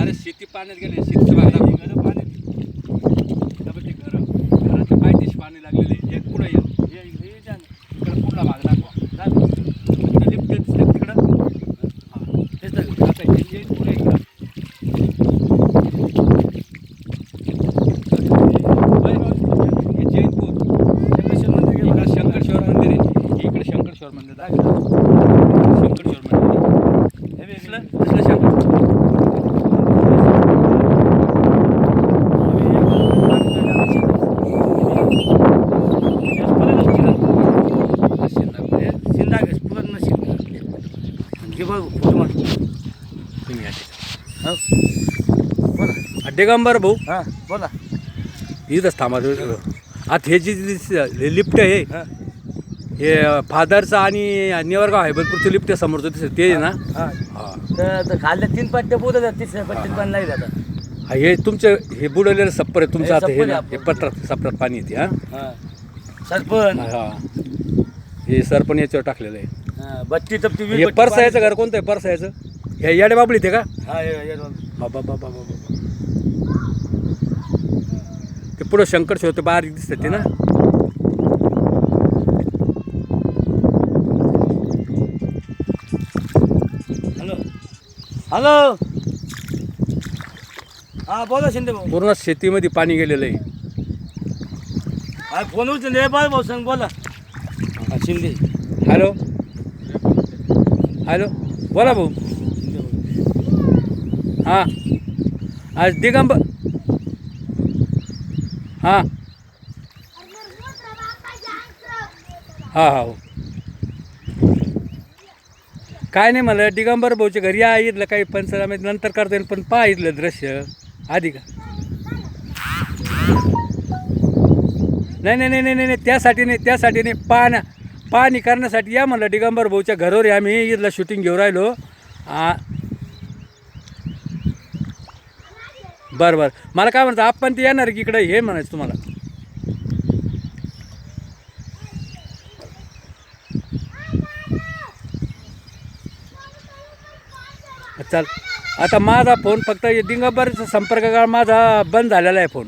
सारे शेती पाण्यात गेले. शेतीचं भाग दाखव. घरं पाण्यात ते घराच्या पायथ्याशी पाणी लागलेले. एक पुढे ये. हे जाण इकडे पुढला भाग दाखवा. लिफ्ट दिसते तिकडं. हां तेच तर. आता हे जे पुढे इकडं शंकरेश्वर मंदिर आहे. इकडे शंकरेश्वर मंदिर आहे. शंकरेश्वर मंदिर हे दिसलं दिसलं शंकर. दिगंबर भाऊ हां बोला. इथंच थांबा. आता हे जी लिफ्ट आहे हे फादरचं आणि नेवरगाव आहे बलपूरचं लिफ्ट समोरचं दिसत ते ना. हां हां तर खाल्ल्या 3 पट्ट्या पोत जातात. तिसऱ्या पट्ट्यात पण नाही जातात. हे तुमचं हे बुडवलेलं सप्पर आहे तुमचं. हे आता हे सप्पर ना आहे हे पत्रात सपरात पाणी येते. हां हां सरपण हां हे सरपण याच्यावर टाकलेलं आहे. बत्ती तपती हे परसायचं घर कोणतं आहे? परसायचं हे येडे बाबळी ते का? हां बाबा बाबा बाबा ते पुढं शंकर शिवते बारीक दिसतात ते ना. हॅलो हॅलो हां बोला शिंदे भाऊ. पूर्ण शेतीमध्ये पाणी गेलेलं आहे. हा फोन उचलले बाळ भाऊ सांग बोला. हा शिंदे. हॅलो हॅलो बोला भाऊ. हां आज दिगंबर हां हां हां काय नाही मला दिगंबर भाऊच्या घरी या इथलं काही पंचनामे नंतर करता येईल पण पहा इथलं दृश्य आधी का. नाही नाही नाही नाही नाही त्यासाठी नाही पाहणी करण्यासाठी या म्हणलं दिगंबर भाऊच्या घरावर या. आम्ही इथलं शूटिंग घेऊन राहिलो. बरं बरं मला काय म्हणतं आपण ते येणार की इकडं हे म्हणायचं तुम्हाला. चल आता माझा फोन फक्त दिगंबरचा संपर्क काळ माझा बंद झालेला आहे फोन.